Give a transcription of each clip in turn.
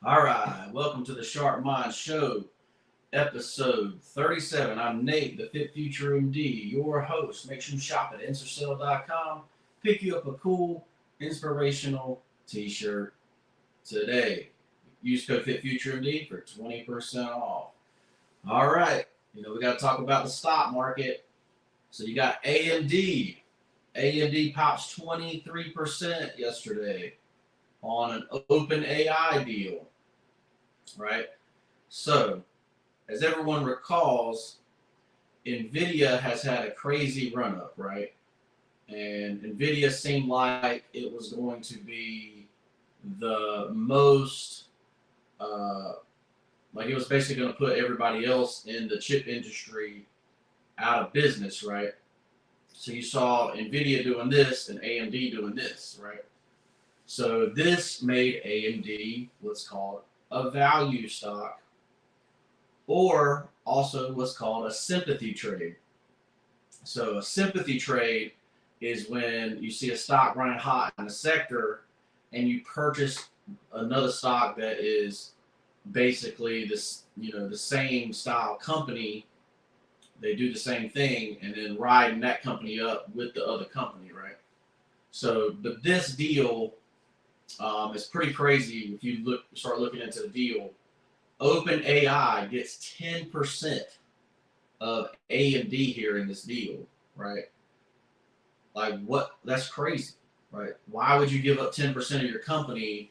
All right, welcome to the Sharp Mind Show, episode 37. I'm Nate, the Fit Future MD, your host. Make sure you shop at InserCell.com. Pick you up a cool, inspirational t-shirt today. Use code FitFutureMD for 20% off. All right, we got to talk about the stock market. So you got AMD. AMD pops 23% yesterday on an open AI deal, right? So, as everyone recalls, NVIDIA has had a crazy run up, right? And NVIDIA seemed like it was going to be the most, like it was basically going to put everybody else in the chip industry out of business, right? So you saw NVIDIA doing this and AMD doing this, right? So this made AMD what's called a value stock, or also what's called a sympathy trade. So a sympathy trade is when you see a stock running hot in a sector and you purchase another stock that is basically this, the same style company. They do the same thing and then riding that company up with the other company, right? So, but this deal is pretty crazy. If you start looking into the deal, OpenAI gets 10% of AMD here in this deal, right? Like what? That's crazy, right? Why would you give up 10% of your company,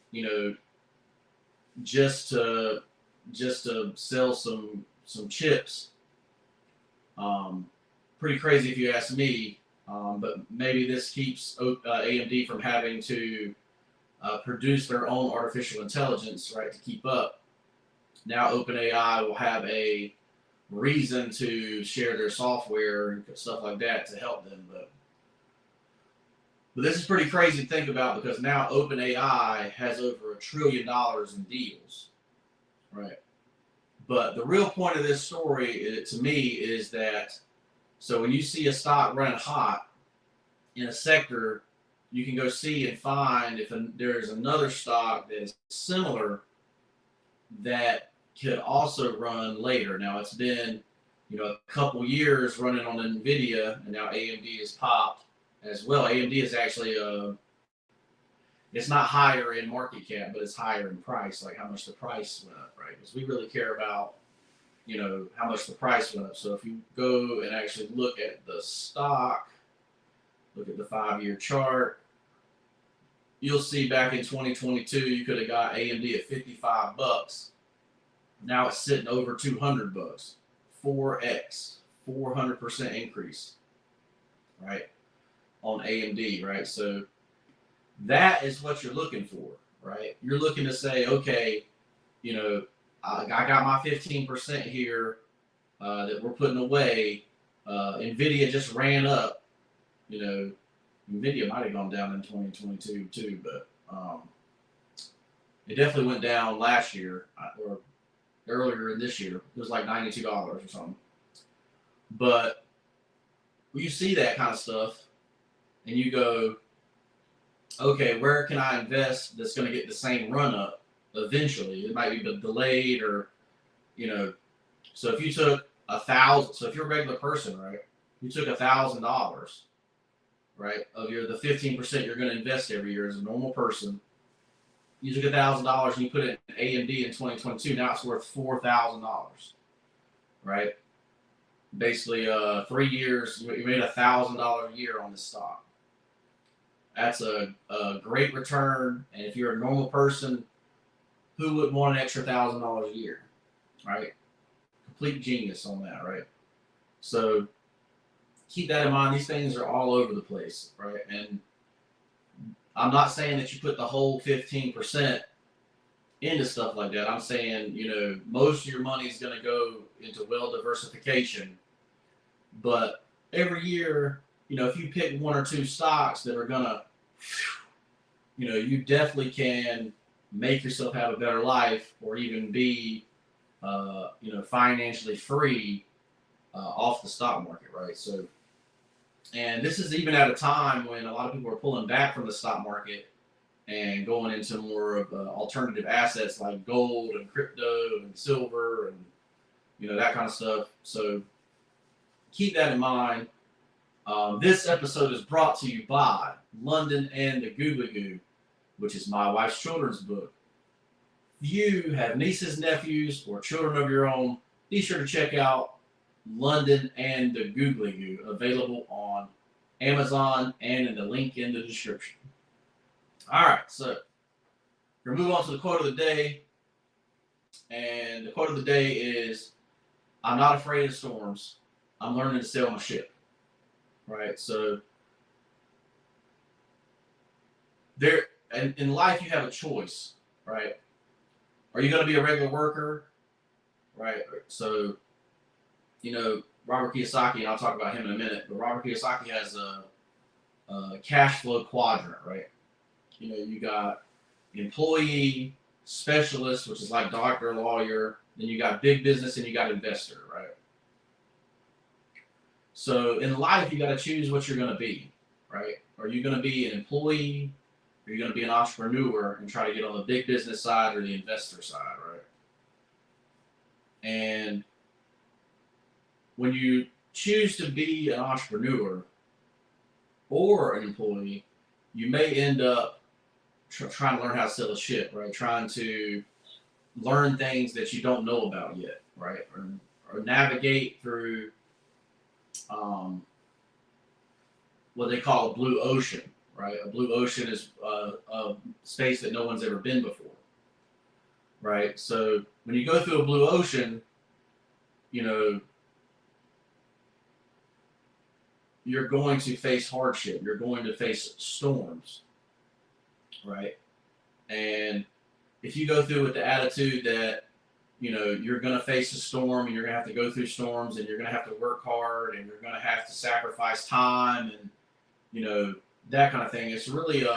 you know, just to sell some chips? Pretty crazy if you ask me. But maybe this keeps AMD from having to produce their own artificial intelligence, right, to keep up. Now OpenAI will have a reason to share their software and stuff like that to help them. But this is pretty crazy to think about because now OpenAI has over $1 trillion in deals, right? But the real point of this story, to me, is that so when you see a stock run hot in a sector, you can go see and find if there's another stock that is similar that could also run later. Now it's been, a couple years running on NVIDIA, and now AMD has popped as well. AMD is actually it's not higher in market cap, but it's higher in price, like how much the price went up, right? Because we really care about, how much the price went up. So if you go and actually look at the stock, look at the 5-year chart, you'll see back in 2022, you could have got AMD at $55. Now it's sitting over $200, 4x, 400% increase, right, on AMD, right? So that is what you're looking for, right? You're looking to say, okay, I got my 15% here that we're putting away. NVIDIA just ran up. NVIDIA might have gone down in 2022 too, but it definitely went down last year or earlier in this year. It was like $92 or something. But you see that kind of stuff and you go, okay, where can I invest that's going to get the same run up eventually? It might be delayed or, so if you took $1,000, so if you're a regular person, right, you took $1,000, right, of the 15% you're going to invest every year as a normal person. You took $1,000 and you put it in AMD in 2022. Now it's worth $4,000, right? Basically, 3 years, you made $1,000 a year on this stock. That's a great return. And if you're a normal person, who would want an extra $1,000 a year, right? Complete genius on that, right? So keep that in mind. These things are all over the place, right? And I'm not saying that you put the whole 15% into stuff like that. I'm saying, most of your money is going to go into well diversification. But every year, if you pick one or two stocks that are going to, you definitely can make yourself have a better life or even be, financially free off the stock market, right? So, and this is even at a time when a lot of people are pulling back from the stock market and going into more of alternative assets like gold and crypto and silver and that kind of stuff. So keep that in mind. This episode is brought to you by London and the Googly Goo, which is my wife's children's book. If you have nieces, nephews, or children of your own, be sure to check out London and the Googly Goo, available on Amazon and in the link in the description. All right, so we're going to move on to the quote of the day. And the quote of the day is, I'm not afraid of storms. I'm learning to sail my ship. Right? So there, in life, you have a choice, right? Are you going to be a regular worker? Right? So, Robert Kiyosaki, and I'll talk about him in a minute, but Robert Kiyosaki has a cash flow quadrant, right? You got employee, specialist, which is like doctor, lawyer, then you got big business, and you got investor, right? So in life, you got to choose what you're going to be, right? Are you going to be an employee? Are you going to be an entrepreneur and try to get on the big business side or the investor side, right? And when you choose to be an entrepreneur or an employee, you may end up trying to learn how to sell a ship, right? Trying to learn things that you don't know about yet, right? Or navigate through what they call a blue ocean, right? A blue ocean is a space that no one's ever been before, right? So when you go through a blue ocean, you're going to face hardship. You're going to face storms, right? And if you go through with the attitude that, you're going to face a storm and you're going to have to go through storms and you're going to have to work hard and you're going to have to sacrifice time and, that kind of thing. It's really,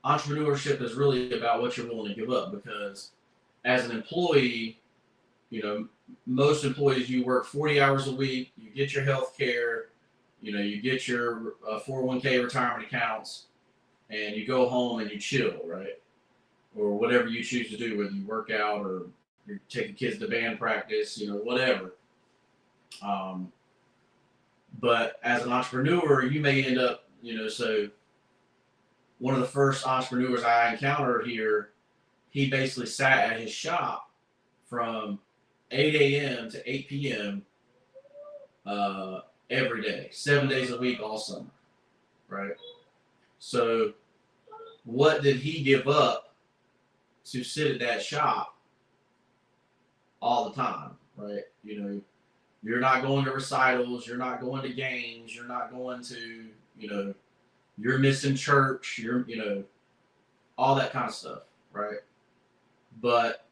entrepreneurship is really about what you're willing to give up, because as an employee, most employees, you work 40 hours a week, you get your health care, you get your 401k retirement accounts, and you go home and you chill, right? Or whatever you choose to do, whether you work out or you're taking kids to band practice, whatever. But as an entrepreneur, you may end up, so one of the first entrepreneurs I encountered here, he basically sat at his shop from 8 a.m. to 8 p.m. Every day, 7 days a week, all summer, right? So what did he give up to sit at that shop all the time, right? You're not going to recitals, you're not going to games, you're not going to, you're missing church, you're, all that kind of stuff, right? But,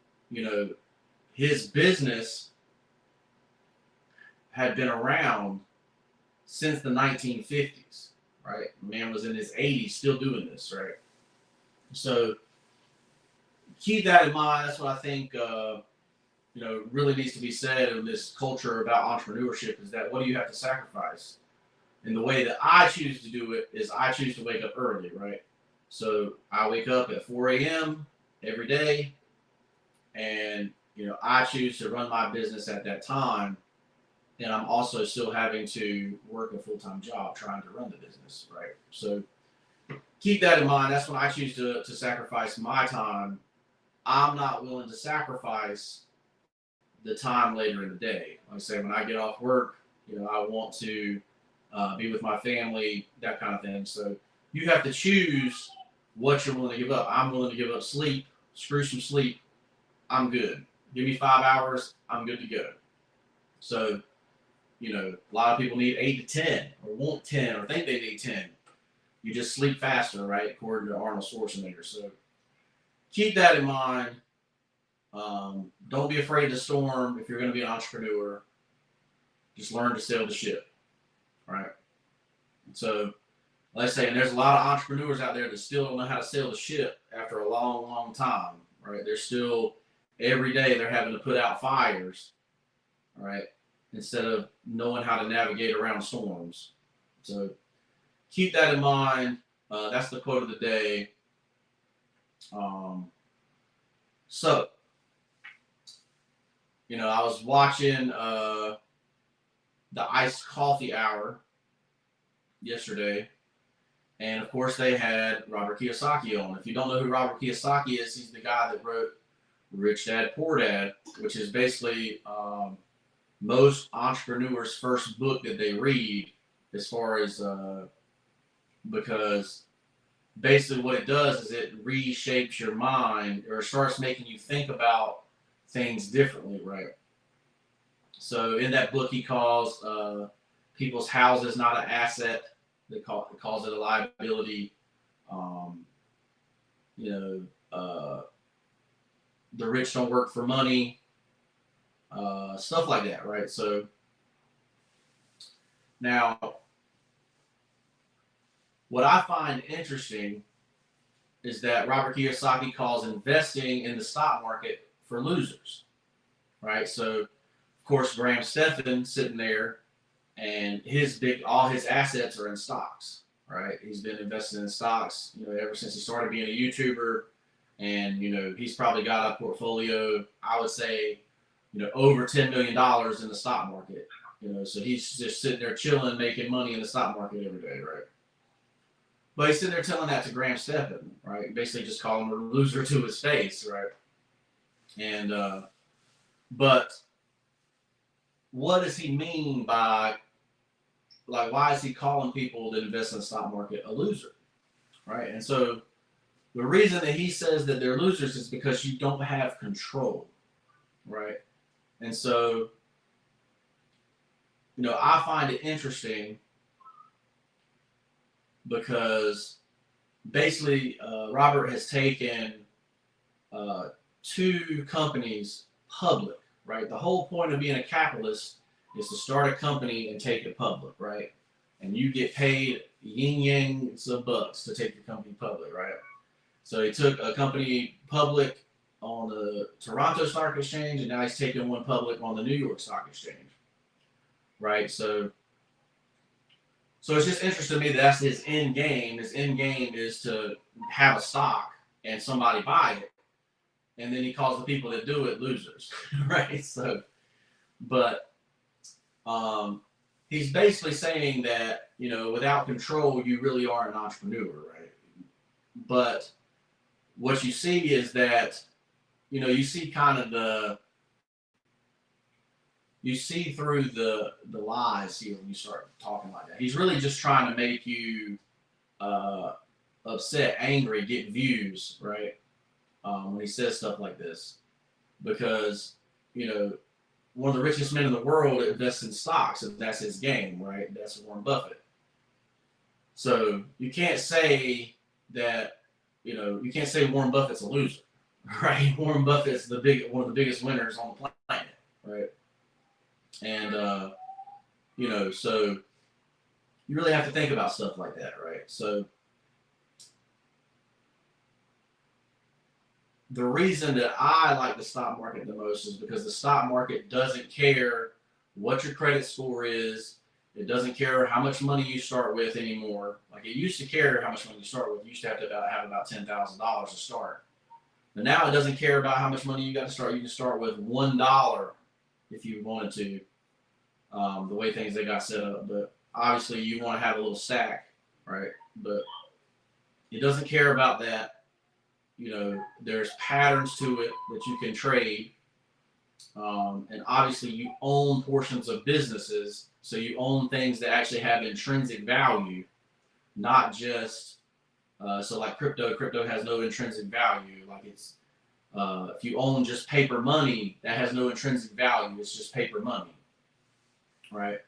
his business had been around since the 1950s, right? The man was in his 80s still doing this, right? So keep that in mind. That's what I think, really needs to be said in this culture about entrepreneurship, is that what do you have to sacrifice? And the way that I choose to do it is I choose to wake up early, right? So I wake up at 4 a.m. every day, and, I choose to run my business at that time. And I'm also still having to work a full-time job trying to run the business, right? So keep that in mind. That's when I choose to sacrifice my time. I'm not willing to sacrifice the time later in the day. Like I say, when I get off work, I want to be with my family, that kind of thing. So you have to choose what you're willing to give up. I'm willing to give up sleep. Screw some sleep. I'm good. Give me 5 hours. I'm good to go. So, a lot of people need 8 to 10 or want 10 or think they need 10. You just sleep faster, right? According to Arnold Schwarzenegger. So keep that in mind. Don't be afraid to storm if you're going to be an entrepreneur. Just learn to sail the ship, right? So, like I say, and there's a lot of entrepreneurs out there that still don't know how to sail the ship after a long, long time, right? They're still, every day they're having to put out fires, right? Instead of knowing how to navigate around storms. So keep that in mind. That's the quote of the day. So, I was watching the iced coffee hour yesterday, and of course they had Robert Kiyosaki on. If you don't know who Robert Kiyosaki is, he's the guy that wrote Rich Dad Poor Dad, which is basically most entrepreneurs' first book that they read, as far as because basically what it does is it reshapes your mind or starts making you think about things differently, right? So in that book, he calls people's houses not an asset. He calls it a liability. Um, you know, the rich don't work for money, stuff like that, right? So now, what I find interesting is that Robert Kiyosaki calls investing in the stock market for losers, right? So, of course, Graham Stephan sitting there, and all his assets are in stocks, right? He's been investing in stocks, ever since he started being a YouTuber, and he's probably got a portfolio, I would say, over $10 million in the stock market. So he's just sitting there chilling, making money in the stock market every day, right? But he's sitting there telling that to Graham Stephan, right? Basically just calling him a loser to his face, right? And but what does he mean by, like, why is he calling people that invest in the stock market a loser, right? And so the reason that he says that they're losers is because you don't have control, right? And so, I find it interesting because basically Robert has taken two companies public, right? The whole point of being a capitalist is to start a company and take it public, right? And you get paid yin yangs of bucks to take your company public, right? So he took a company public on the Toronto Stock Exchange, and now he's taking one public on the New York Stock Exchange, right? So it's just interesting to me that that's his end game. His end game is to have a stock and somebody buy it, and then he calls the people that do it losers, right? So, but he's basically saying that, without control, you really are an entrepreneur, right? But what you see is that, you see kind of you see through the lies here when you start talking like that. He's really just trying to make you upset, angry, get views, right? When he says stuff like this, because one of the richest men in the world invests in stocks, and that's his game, right? That's Warren Buffett. So you can't say that, you can't say Warren Buffett's a loser, right? Warren Buffett's one of the biggest winners on the planet, right? And so you really have to think about stuff like that, right? So the reason that I like the stock market the most is because the stock market doesn't care what your credit score is. It doesn't care how much money you start with anymore. Like, it used to care how much money you start with. You used to have about $10,000 to start. But now it doesn't care about how much money you got to start. You can start with $1 if you wanted to, the way things they got set up. But obviously you want to have a little stack, right? But it doesn't care about that. There's patterns to it that you can trade. And obviously you own portions of businesses. So you own things that actually have intrinsic value, not just, so like crypto has no intrinsic value. Like, it's, if you own just paper money, that has no intrinsic value. It's just paper money, right?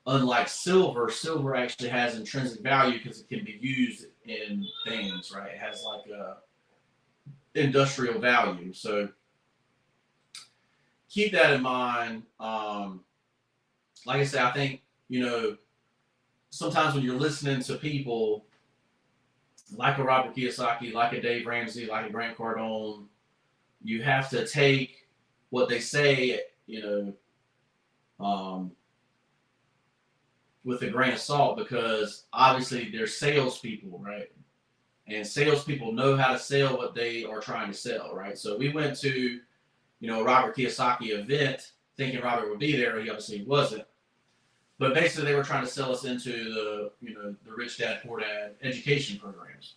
Unlike silver actually has intrinsic value because it can be used in things, right? It has like a industrial value. So keep that in mind. Like I said, I think, sometimes when you're listening to people like a Robert Kiyosaki, like a Dave Ramsey, like a Grant Cardone, you have to take what they say, with a grain of salt, because obviously they're salespeople, right? and salespeople know how to sell what they are trying to sell, right? So we went to, a Robert Kiyosaki event thinking Robert would be there. He obviously wasn't. But basically, they were trying to sell us into the Rich Dad Poor Dad education programs,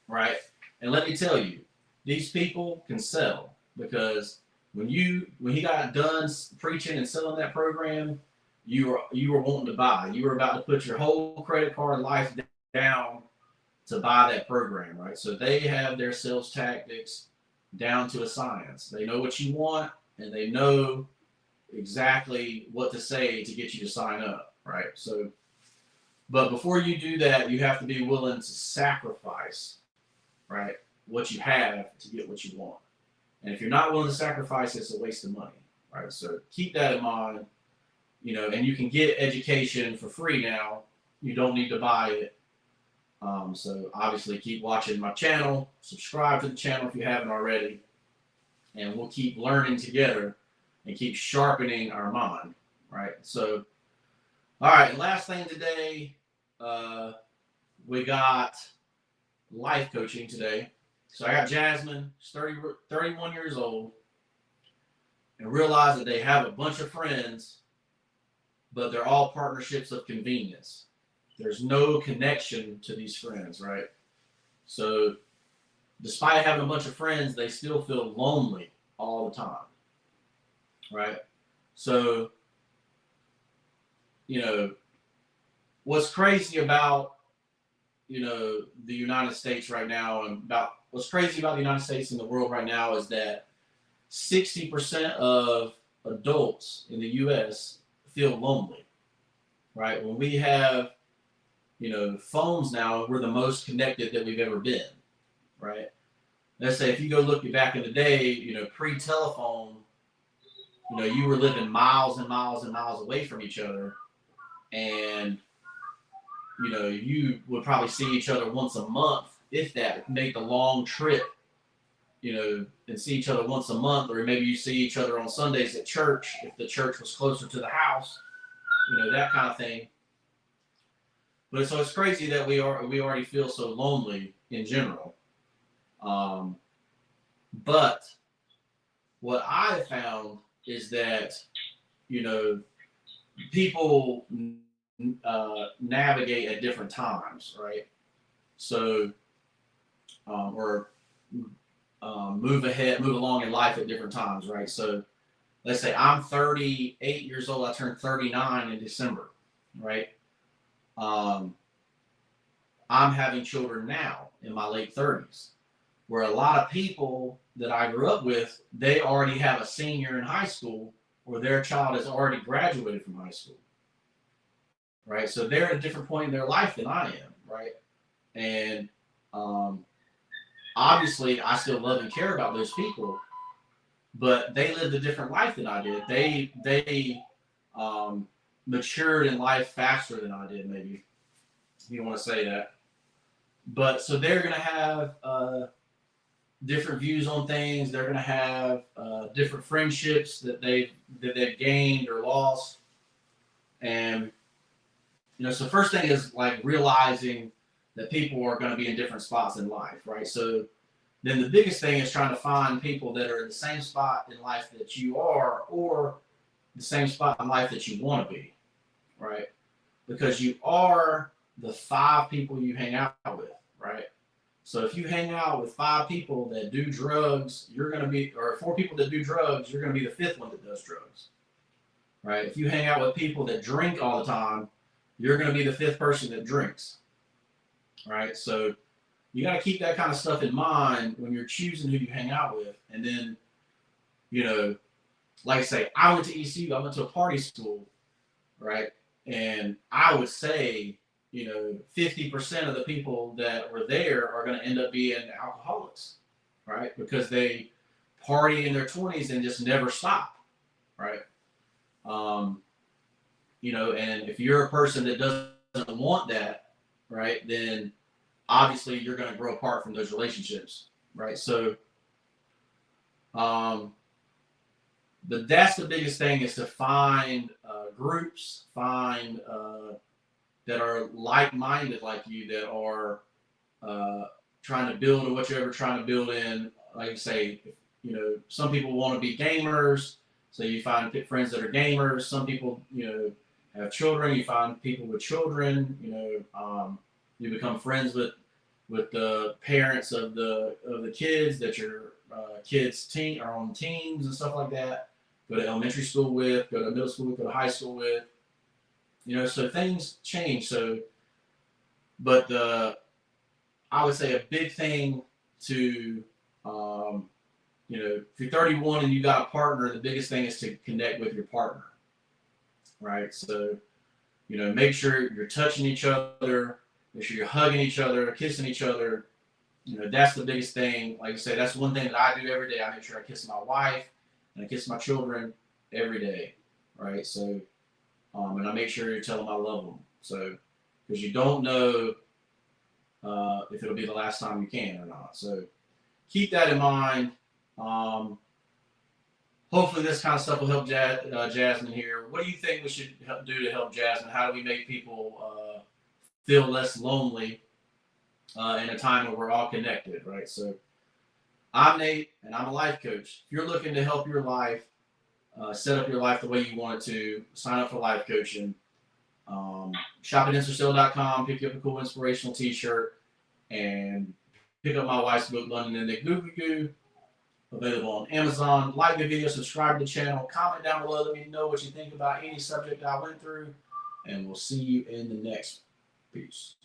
right? And let me tell you, these people can sell, because when he got done preaching and selling that program, you were wanting to buy. You were about to put your whole credit card life down to buy that program, right? So they have their sales tactics down to a science. They know what you want, and they know exactly what to say to get you to sign up, right? So, but before you do that, you have to be willing to sacrifice, right, what you have to get what you want. And if you're not willing to sacrifice, it's a waste of money, right? So keep that in mind, and you can get education for free now. You don't need to buy it. So obviously keep watching my channel, subscribe to the channel if you haven't already, and we'll keep learning together and keep sharpening our mind, right? So, all right, and last thing today, we got life coaching today. So I got Jasmine, she's 31 years old, and realized that they have a bunch of friends, but they're all partnerships of convenience. There's no connection to these friends, right? So despite having a bunch of friends, they still feel lonely all the time, right? So, what's crazy about, the United States right now, and what's crazy about the United States and the world right now, is that 60% of adults in the U.S. feel lonely, right? When we have, phones now, we're the most connected that we've ever been, right? Let's say if you go look back in the day, pre-telephone, you were living miles and miles and miles away from each other, and you would probably see each other once a month, if that, make the long trip, and see each other once a month, or maybe you see each other on Sundays at church if the church was closer to the house, that kind of thing. But so it's crazy that we already feel so lonely in general. But what I found is that, people navigate at different times, right? So, or move along in life at different times, right? So let's say I'm 38 years old. I turned 39 in December, right? I'm having children now in my late 30s, where a lot of people that I grew up with, they already have a senior in high school, or their child has already graduated from high school, right? So they're at a different point in their life than I am, right? And obviously, I still love and care about those people, but they lived a different life than I did. They matured in life faster than I did, maybe, if you want to say that. But so they're going to have different views on things. They're going to have different friendships that they've gained or lost. And, so first thing is like realizing that people are going to be in different spots in life, right? So then the biggest thing is trying to find people that are in the same spot in life that you are, or the same spot in life that you want to be, right? Because you are the 5 people you hang out with, right? So if you hang out with 5 people that do drugs, you're going to be, or 4 people that do drugs, you're going to be the 5th one that does drugs, right? If you hang out with people that drink all the time, you're going to be the 5th person that drinks, right? So you got to keep that kind of stuff in mind when you're choosing who you hang out with. And then, like I say, I went to ECU, I went to a party school, right? And I would say, 50% of the people that were there are going to end up being alcoholics, right? Because they party in their 20s and just never stop, right? And if you're a person that doesn't want that, right, then obviously you're going to grow apart from those relationships, right? So, but that's the biggest thing, is to find groups, find that are like-minded like you, that are trying to build or what you're ever trying to build in. Like I say, some people want to be gamers, so you find friends that are gamers. Some people, have children. You find people with children. You become friends with the parents of the kids that your kids are on teams and stuff like that. Go to elementary school with, go to middle school with, go to high school with. So things change. So, but I would say a big thing to, if you're 31 and you got a partner, the biggest thing is to connect with your partner, right? So, make sure you're touching each other, make sure you're hugging each other, kissing each other. That's the biggest thing. Like I say, that's one thing that I do every day. I make sure I kiss my wife and I kiss my children every day, right? So, and I make sure you tell them I love them. So, because you don't know if it'll be the last time you can or not. So, keep that in mind. Hopefully, this kind of stuff will help Jasmine here. What do you think we should do to help Jasmine? How do we make people feel less lonely in a time where we're all connected, right? So, I'm Nate, and I'm a life coach. If you're looking to help your life, set up your life the way you want it to, sign up for life coaching. Shop at InstaSale.com, pick you up a cool inspirational t-shirt, and pick up my wife's book, London and the Goo Goo Goo, available on Amazon. Like the video, subscribe to the channel, comment down below, let me know what you think about any subject I went through, and we'll see you in the next piece.